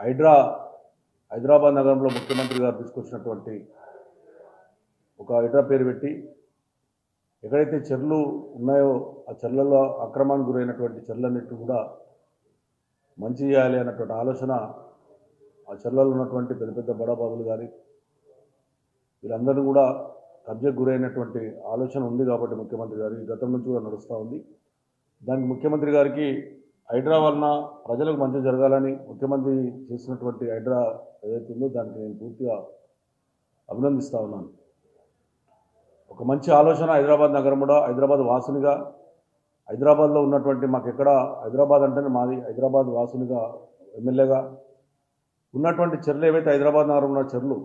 హైడ్రా హైదరాబాద్ నగరంలో ముఖ్యమంత్రి గారు తీసుకొచ్చినటువంటి ఒక హైడ్రా పేరు పెట్టి ఎక్కడైతే చెర్లు ఉన్నాయో ఆ చెర్లలో అక్రమానికి గురైనటువంటి చెర్లన్నింటినీ కూడా మంచి చేయాలి అన్నటువంటి ఆలోచన ఆ చెర్లలో ఉన్నటువంటి పెద్ద పెద్ద బడాబాబులు కానీ వీళ్ళందరూ కూడా కబ్జకు గురైనటువంటి ఆలోచన ఉంది కాబట్టి ముఖ్యమంత్రి గారు ఈ గతం నుంచి కూడా నడుస్తూ ఉంది. దానికి ముఖ్యమంత్రి గారికి హైడ్రా వలన ప్రజలకు మంచి జరగాలని ముఖ్యమంత్రి చేసినటువంటి హైడ్రా ఏదైతే ఉందో దానికి నేను పూర్తిగా అభినందిస్తూ ఉన్నాను. ఒక మంచి ఆలోచన హైదరాబాద్ నగరం కూడా హైదరాబాద్ వాసునిగా హైదరాబాద్లో ఉన్నటువంటి మాకు ఎక్కడ హైదరాబాద్ అంటేనే మాది హైదరాబాద్ వాసునిగా ఎమ్మెల్యేగా ఉన్నటువంటి చెర్లు ఏవైతే హైదరాబాద్ నగరంలో ఉన్న చెర్లు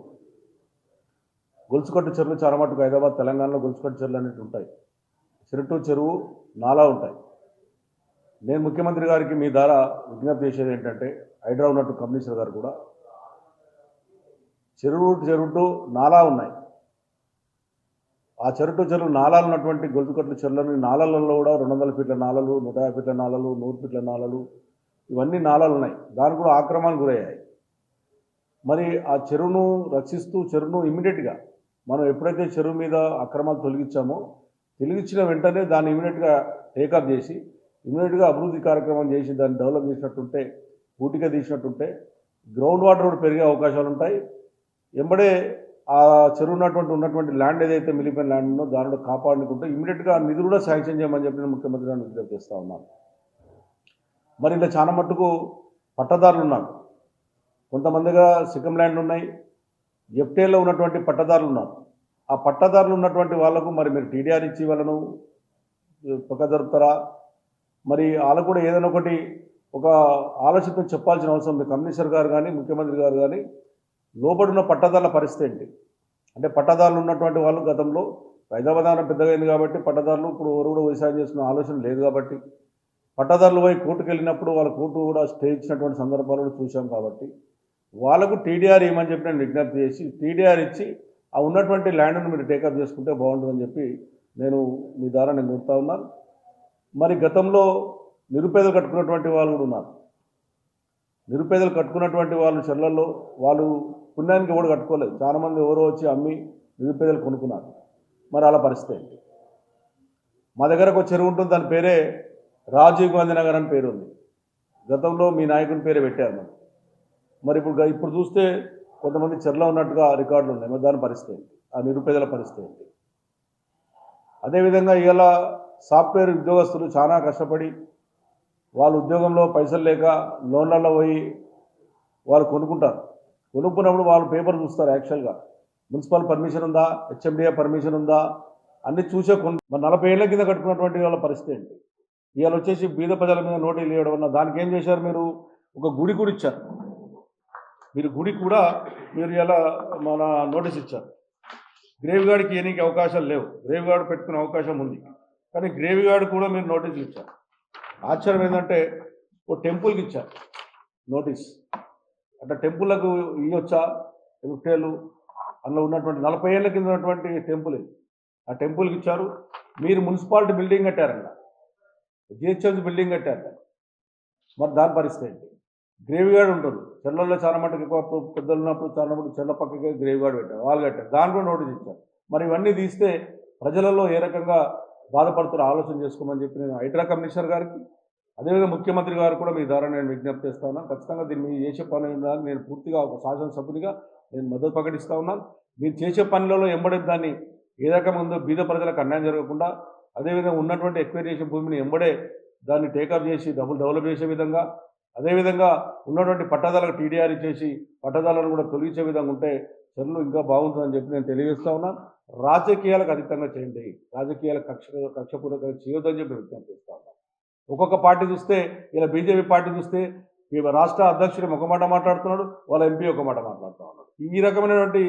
గొలుసుకట్టు చెరువులు చాలా మటుకు హైదరాబాద్ తెలంగాణలో గొలుసుకట్టు చెరువులు అనేవి ఉంటాయి. చెరుటు చెరువు నాలా ఉంటాయి. నేను ముఖ్యమంత్రి గారికి మీ ద్వారా విజ్ఞప్తి చేసేది ఏంటంటే హైడ్రా ఉన్నట్టు కమిషనర్ గారు కూడా చెరుటు నాలా ఉన్నాయి. ఆ చెరువు నాలాలు ఉన్నటువంటి గొలుసుకట్ల చెరువులని నాలలలో కూడా 200 ఫీట్ల నాలలు 150 ఫీట్ల నాలలు 100 ఫీట్ల నాలలు ఇవన్నీ నాలాలు ఉన్నాయి. దానికి కూడా ఆక్రమణకు గురయ్యాయి. మరి ఆ చెరువును రక్షిస్తూ చెరువును ఇమ్మీడియట్గా మనం ఎప్పుడైతే చెరువు మీద అక్రమాలు తొలగించిన వెంటనే దాన్ని ఇమ్మీడియట్గా టేకప్ చేసి ఇమ్మీడియట్గా అభివృద్ధి కార్యక్రమం చేసి దాన్ని డెవలప్ చేసినట్టుంటే పూర్తిగా తీసినట్టుంటే గ్రౌండ్ వాటర్ కూడా పెరిగే అవకాశాలు ఉంటాయి. ఎంబడే ఆ చెరువు ఉన్నటువంటి ల్యాండ్ ఏదైతే మిలిపోయిన ల్యాండ్ ఉందో దానిలో కాపాడుకుంటే ఇమ్మీడియట్గా నిధులు కూడా శాంక్షన్ చేయమని చెప్పి నేను ముఖ్యమంత్రి గారిని విజ్ఞప్తి చేస్తూ ఉన్నాను. మరి ఇలా చాలా మట్టుకు పట్టదారులు ఉన్నారు. కొంతమందిగా సికం ల్యాండ్ ఉన్నాయి, ఎఫ్టీఏలో ఉన్నటువంటి పట్టదారులు ఉన్నారు. ఆ పట్టదారులు ఉన్నటువంటి వాళ్ళకు మరి మీరు టీడీఆర్ ఇచ్చి వాళ్ళను పక్క జరుపుతారా? మరి వాళ్ళకు కూడా ఏదైనా ఒకటి ఒక ఆలోచనతో చెప్పాల్సిన అవసరం ఉంది. కమిషనర్ గారు కానీ ముఖ్యమంత్రి గారు కానీ లోబడిన పట్టదారుల పరిస్థితి ఏంటి అంటే పట్టదారులు ఉన్నటువంటి వాళ్ళు గతంలో హైదరాబాద్ నగరం పెద్దగా అయింది కాబట్టి పట్టదారులు ఇప్పుడు ఎవరు కూడా వ్యవసాయం చేసుకునే ఆలోచన లేదు కాబట్టి పట్టదారులు పోయి కోర్టుకు వెళ్ళినప్పుడు వాళ్ళ కోర్టు కూడా స్టే ఇచ్చినటువంటి సందర్భాలు కూడా చూసాం కాబట్టి వాళ్ళకు టీడీఆర్ ఇవ్వమని చెప్పి నేను విజ్ఞప్తి చేసి టీడీఆర్ ఇచ్చి ఆ ఉన్నటువంటి ల్యాండ్ను మీరు టేకప్ చేసుకుంటే బాగుంటుందని చెప్పి నేను మీ ద్వారా నేను కోరుతా ఉన్నాను. మరి గతంలో నిరుపేదలు కట్టుకున్నటువంటి వాళ్ళు కూడా ఉన్నారు. నిరుపేదలు కట్టుకున్నటువంటి వాళ్ళు చెర్లలో వాళ్ళు పుణ్యానికి ఎవరు కట్టుకోలేదు. చాలామంది ఎవరో వచ్చి అమ్మి నిరుపేదలు కొనుక్కున్నారు. మరి అలా పరిస్థితి ఏంటి? మా దగ్గర ఒక చెరువు ఉంటుంది, దాని పేరే రాజీవ్ గాంధీ నగర్ అని పేరు ఉంది. గతంలో మీ నాయకుని పేరే పెట్టారు. మరి ఇప్పుడు చూస్తే కొంతమంది చెర్లో ఉన్నట్టుగా రికార్డులు ఉన్నాయి. మరి దాని పరిస్థితి ఏంటి? ఆ నిరుపేదల పరిస్థితి ఏంటి? అదేవిధంగా ఇలా సాఫ్ట్వేర్ ఉద్యోగస్తులు చాలా కష్టపడి వాళ్ళు ఉద్యోగంలో పైసలు లేక లోన్లలో పోయి వాళ్ళు కొనుక్కుంటారు. కొనుక్కున్నప్పుడు వాళ్ళు పేపర్ చూస్తారు. యాక్చువల్గా మున్సిపల్ పర్మిషన్ ఉందా, హెచ్ఎండిఏ పర్మిషన్ ఉందా అన్నీ చూసే మరి 40 ఏళ్ల కింద కట్టుకున్నటువంటి వాళ్ళ పరిస్థితి ఏంటి? ఇవాళ వచ్చేసి బీద ప్రజల మీద నోటీసులు ఇవ్వడం వల్ల దానికి ఏం చేశారు? మీరు ఒక గుడి కూడా ఇచ్చారు. మీరు గుడి కూడా మీరు ఇలా మన నోటీస్ ఇచ్చారు. గ్రేవ్ గార్డ్కి ఇవ్వడానికి అవకాశాలు లేవు. గ్రేవ్ గార్డ్ పెట్టుకునే అవకాశం ఉంది, కానీ గ్రేవ్ గార్డ్ కూడా మీరు నోటీసులు ఇచ్చారు. ఆశ్చర్యం ఏంటంటే ఓ టెంపుల్కి ఇచ్చారు నోటీస్. అంటే టెంపుల్లకు ఇవ్వచ్చా? ఎఫ్టీఏలు అందులో ఉన్నటువంటి 40 ఏళ్ల కింద ఉన్నటువంటి టెంపుల్ ఇది. ఆ టెంపుల్కి ఇచ్చారు. మీరు మున్సిపాలిటీ బిల్డింగ్ కట్టారంట, జిహెచ్ఎంసీ బిల్డింగ్ కట్టారంట. మరి దాని పరిస్థితి ఏంటి? గ్రేవ్ గార్డ్ ఉంటుంది. చెర్లలో చాలా మటుకు ఎక్కువ పెద్దలు ఉన్నప్పుడు చాలా మటుకు చెర్ల పక్కకే గ్రేవ్ గార్డ్ పెట్టారు, వాళ్ళు కట్టారు. దాని కూడా నోటీస్ ఇచ్చారు. మరి ఇవన్నీ తీస్తే ప్రజలలో ఏ రకంగా బాధపడుతున్న ఆలోచన చేసుకోమని చెప్పి నేను హైడ్రా కమిషనర్ గారికి అదేవిధంగా ముఖ్యమంత్రి గారు కూడా మీ ద్వారా నేను విజ్ఞప్తి చేస్తా ఉన్నాను. ఖచ్చితంగా దీన్ని మీరు చేసే పని నేను పూర్తిగా ఒక శాసనసభ్యునిగా నేను మద్దతు ప్రకటిస్తూ ఉన్నాను. మీరు చేసే పనులలో ఎంబడే దాన్ని ఏ రకంగా ఉందో బీద ప్రజలకు అన్యాయం జరగకుండా అదేవిధంగా ఉన్నటువంటి ఎక్వైర్ చేసే భూమిని ఎంబడే దాన్ని టేకప్ చేసి డెవలప్ చేసే విధంగా అదేవిధంగా ఉన్నటువంటి పట్టదారులకు టీడీఆర్ ఇచ్చేసి పట్టదారులను కూడా తొలగించే విధంగా ఉంటే చెర్లు ఇంకా బాగుంటుందని చెప్పి నేను తెలియజేస్తూ ఉన్నాను. రాజకీయాలకు అతీతంగా చేయండి, రాజకీయాలకు కక్షపూర్వకంగా చేయొద్దని చెప్పి విజ్ఞప్తి చేస్తూ ఉన్నాను. ఒక్కొక్క పార్టీ చూస్తే ఇలా బీజేపీ పార్టీ చూస్తే రాష్ట్ర అధ్యక్షుడు ఒక మాట మాట్లాడుతున్నాడు, వాళ్ళ ఎంపీ ఒక మాట మాట్లాడుతూ ఉన్నాడు. ఈ రకమైనటువంటి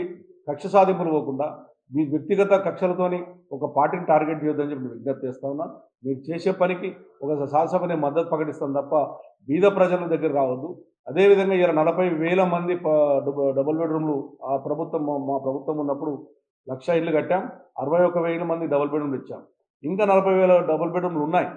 కక్ష సాధింపులు పోకుండా మీ వ్యక్తిగత కక్షలతోని ఒక పార్టీని టార్గెట్ చేయొద్దని చెప్పి విజ్ఞప్తి చేస్తూ ఉన్నాను. మీరు చేసే పనికి ఒక శాసనసభని మద్దతు ప్రకటిస్తాను తప్ప బీద ప్రజల దగ్గర రావద్దు. అదేవిధంగా ఇలా 40,000 మంది డబుల్ బెడ్రూమ్లు ఆ ప్రభుత్వం మా ప్రభుత్వం ఉన్నప్పుడు 1,00,000 ఇళ్ళు కట్టాం. 61,000 మంది డబుల్ బెడ్రూమ్లు ఇచ్చాం. ఇంకా 40,000 డబుల్ బెడ్రూమ్లు ఉన్నాయి.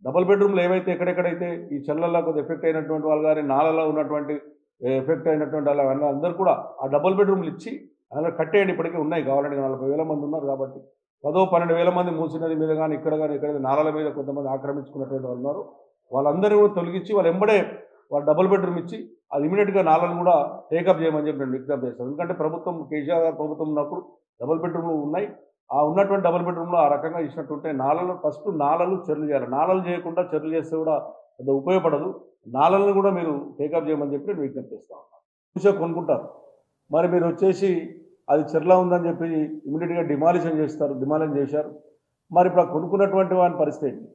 డబుల్ బెడ్రూమ్లు ఏవైతే ఎక్కడెక్కడైతే ఈ చెర్లలో కొద్దిగా ఎఫెక్ట్ అయినటువంటి వాళ్ళు కానీ నాలలో ఉన్నటువంటి ఎఫెక్ట్ అయినటువంటి అందరూ కూడా ఆ డబుల్ బెడ్రూమ్లు ఇచ్చి అలా కట్టేయండి. ఇప్పటికీ ఉన్నాయి కావాలంటే 40,000 మంది ఉన్నారు కాబట్టి 12,000 మంది మూసినది మీద కానీ ఇక్కడ నాలాల మీద కొంతమంది ఆక్రమించుకున్నటువంటి వాళ్ళు ఉన్నారు. వాళ్ళందరూ కూడా తొలగించి వాళ్ళు ఎంబడే వాళ్ళు డబుల్ బెడ్రూమ్ ఇచ్చి అది ఇమీడియట్గా నాలను కూడా టేకప్ చేయమని చెప్పి నేను విజ్ఞప్తి చేస్తాను. ఎందుకంటే ప్రభుత్వం కేసీఆర్ గారు ప్రభుత్వం ఉన్నప్పుడు డబుల్ బెడ్రూమ్లు ఉన్నాయి. ఆ ఉన్నటువంటి డబుల్ బెడ్రూమ్లో ఆ రకంగా ఇచ్చినట్టుంటే ఫస్ట్ నాలలు చెర్లు చేయాలి. నాలలు చేయకుండా చెర్లు చేస్తే కూడా పెద్ద ఉపయోగపడదు. నాలలను కూడా మీరు టేకప్ చేయమని చెప్పి నేను విజ్ఞప్తి చేస్తా ఉన్నాను. చూసే కొనుక్కుంటారు. మరి మీరు వచ్చేసి అది చెర్లా ఉందని చెప్పి ఇమీడియట్గా డిమాలిషన్ చేశారు. మరి ఇప్పుడు కొనుక్కున్నటువంటి వాని పరిస్థితి ఏంటి?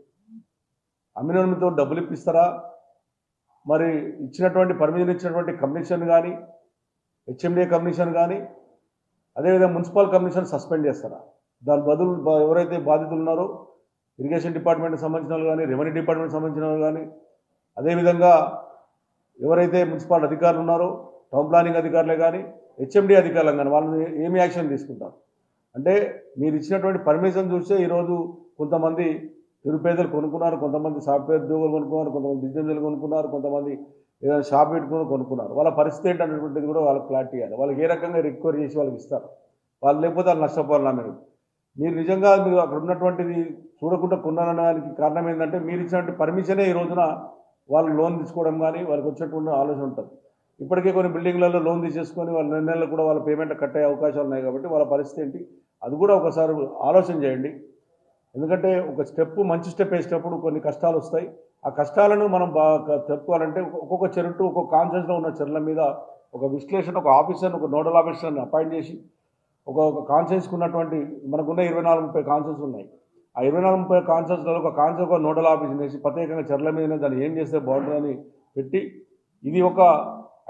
అమ్మినతో డబ్బులు ఇప్పిస్తారా? మరి ఇచ్చినటువంటి పర్మిషన్ ఇచ్చినటువంటి కమిషన్ కానీ హెచ్ఎండిఏ కమిషన్ కానీ అదేవిధంగా మున్సిపల్ కమిషన్ సస్పెండ్ చేస్తారా? దాని బదులు ఎవరైతే బాధితులు ఉన్నారో ఇరిగేషన్ డిపార్ట్మెంట్కి సంబంధించిన వాళ్ళు కానీ రెవెన్యూ డిపార్ట్మెంట్కి సంబంధించిన వాళ్ళు కానీ అదేవిధంగా ఎవరైతే మున్సిపల్ అధికారులు ఉన్నారో టౌన్ ప్లానింగ్ అధికారులే కానీ హెచ్ఎండి అధికారులు కానీ వాళ్ళని ఏమి యాక్షన్ తీసుకుంటారు? అంటే మీరు ఇచ్చినటువంటి పర్మిషన్ చూస్తే ఈరోజు కొంతమంది నిరుపేదలు కొనుక్కున్నారు, కొంతమంది సాఫ్ట్వేర్ ఉద్యోగులు కొనుక్కున్నారు, కొంతమంది బిజినెస్లు కొనుక్కున్నారు, కొంతమంది ఏదైనా షాప్ పెట్టుకుని కొనుక్కున్నారు. వాళ్ళ పరిస్థితి ఏంటనేటువంటిది కూడా వాళ్ళకి క్లారిటీ ఇవ్వాలి. వాళ్ళకి ఏ రకంగా రికవరీ చేసి వాళ్ళకి ఇస్తారు? వాళ్ళు లేకపోతే వాళ్ళు నష్టపోవాలన్నా మీరు నిజంగా మీరు అక్కడ ఉన్నటువంటిది చూడకుండా కొన్నారనడానికి కారణం ఏంటంటే మీరు ఇచ్చినటువంటి పర్మిషనే ఈ రోజున వాళ్ళు లోన్ తీసుకోవడం కానీ వాళ్ళకి వచ్చేటువంటి ఆలోచన ఉంటుంది. ఇప్పటికే కొన్ని బిల్డింగ్లలో లోన్ తీసేసుకొని వాళ్ళ నెలలు కూడా వాళ్ళ పేమెంట్ కట్టే అవకాశాలు ఉన్నాయి కాబట్టి వాళ్ళ పరిస్థితి ఏంటి అది కూడా ఒకసారి ఆలోచన చేయండి. ఎందుకంటే ఒక మంచి స్టెప్ వేసేటప్పుడు కొన్ని కష్టాలు వస్తాయి. ఆ కష్టాలను మనం బాగా చెప్పుకోవాలంటే ఒక్కొక్క చెరుటు ఒక్కొక్క కాన్ఫరెన్స్లో ఉన్న చెరువుల మీద ఒక విశ్లేషణ ఒక ఆఫీసర్ని ఒక నోడల్ ఆఫీసర్ని అపాయింట్ చేసి ఒక కాన్ఫరెన్స్కి ఉన్నటువంటి మనకున్న 24-30 కాన్ఫరెన్స్ ఉన్నాయి. ఆ 24-30 కాన్ఫరెన్స్లలో ఒక కాన్ఫరెన్స్ ఒక నోడల్ ఆఫీసర్ వేసి ప్రత్యేకంగా చెరువుల మీదనే దాన్ని ఏం చేస్తే బాగుంటుందని పెట్టి ఇది ఒక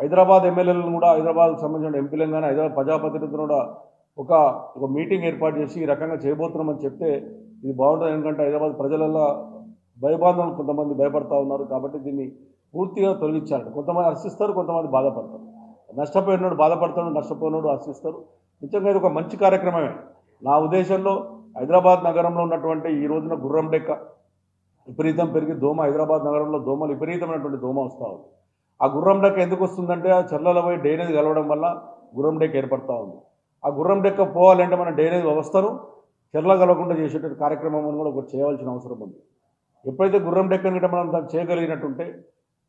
హైదరాబాద్ ఎమ్మెల్యేలను కూడా హైదరాబాద్కు సంబంధించిన ఎంపీలను కానీ హైదరాబాద్ ప్రజాప్రతినిధులను కూడా ఒక మీటింగ్ ఏర్పాటు చేసి ఈ రకంగా చేయబోతున్నామని చెప్తే ఇది బాగుంటుంది. ఎందుకంటే హైదరాబాద్ ప్రజలలో భయబాంధవులు కొంతమంది భయపడతా ఉన్నారు కాబట్టి దీన్ని పూర్తిగా తొలగించాలి. కొంతమంది హర్షిస్తారు, కొంతమంది బాధపడతారు. నష్టపోయినోడు బాధపడతాడు, నష్టపోయినోడు హర్షిస్తారు. నిజంగా ఇది ఒక మంచి కార్యక్రమమే. నా ఉద్దేశంలో హైదరాబాద్ నగరంలో ఉన్నటువంటి ఈ రోజున గుర్రం డెక్క విపరీతం పెరిగి హైదరాబాద్ నగరంలో దోమలు విపరీతమైనటువంటి దోమ వస్తూ ఉంది. ఆ గుర్రం డెక్క ఎందుకు వస్తుందంటే ఆ చెర్లలో పోయి డ్రైనేజ్ కలవడం వల్ల గుర్రం డెక్క ఏర్పడతా ఉంది. ఆ గుర్రం డెక్క పోవాలంటే మన డ్రైనేజ్ వ్యవస్థను చెర్ల కలవకుండా చేసేటువంటి కార్యక్రమం కూడా ఒకటి చేయవలసిన అవసరం ఉంది. ఎప్పుడైతే గుర్రం డెక్కని గిట్ట మనం దాన్ని చేయగలిగినట్టుంటే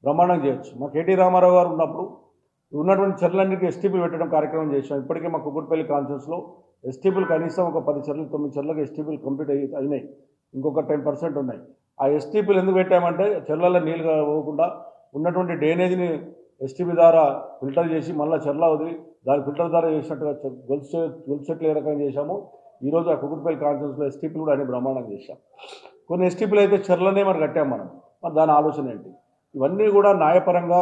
బ్రహ్మాండం చేయొచ్చు. మా కేటీ రామారావు గారు ఉన్నప్పుడు ఉన్నటువంటి చెర్లన్నిటికీ ఎస్టీపీలు పెట్టడం కార్యక్రమం చేశాం. ఇప్పటికే మా కుక్కట్పల్లి కాన్ఫరెన్స్లో ఎస్టీపీలు కనీసం ఒక 10 చెర్లు 9 చెర్లకు ఎస్టీపీలు కంప్లీట్ అయినాయి. ఇంకొక 10% ఉన్నాయి. ఆ ఎస్టీపీలు ఎందుకు పెట్టామంటే చెర్లలో నీళ్ళు పోకుండా ఉన్నటువంటి డ్రైనేజీని ఎస్టీపీ ద్వారా ఫిల్టర్ చేసి మళ్ళీ చెర్ల వదిలి దాని ఫిల్టర్ ద్వారా చేసినట్టుగా గొలుసు చెట్లు ఏ రకంగా చేశామో ఈరోజు ఆ కుక్కట్పల్లి కాన్ఫరెన్స్లో ఎస్టీపీలు కూడా అన్ని బ్రహ్మాండం చేశాం. కొన్ని ఎస్టీపీలు అయితే చెర్లనే మనం కట్టాం. మరి దాని ఆలోచన ఏంటి? ఇవన్నీ కూడా న్యాయపరంగా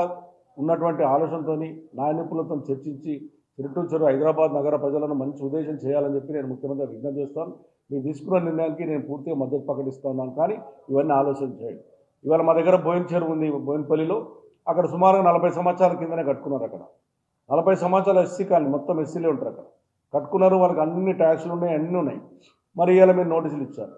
ఉన్నటువంటి ఆలోచనతో న్యాయ నిపుణులతో చర్చించి చెరువు హైదరాబాద్ నగర ప్రజలను మంచి ఉద్దేశం చేయాలని చెప్పి నేను ముఖ్యమంత్రి విజ్ఞప్తి చేస్తాను. మీరు తీసుకున్న నిర్ణయానికి నేను పూర్తిగా మద్దతు ప్రకటిస్తున్నాను. కానీ ఇవన్నీ ఆలోచన చేయండి. ఇవాళ మా దగ్గర బోయిన చెరువు ఉంది బోయినపల్లిలో. అక్కడ సుమారుగా 40 సంవత్సరాల కిందనే కట్టుకున్నారు. అక్కడ 40 సంవత్సరాల ఎస్సీ కాలనీ మొత్తం ఎస్సీలే ఉంటారు. అక్కడ కట్టుకున్నారు. వాళ్ళకి అన్ని ట్యాక్స్లు ఉన్నాయి, అన్నీ ఉన్నాయి. మరి ఇవాళ మీరు నోటీసులు ఇచ్చారు.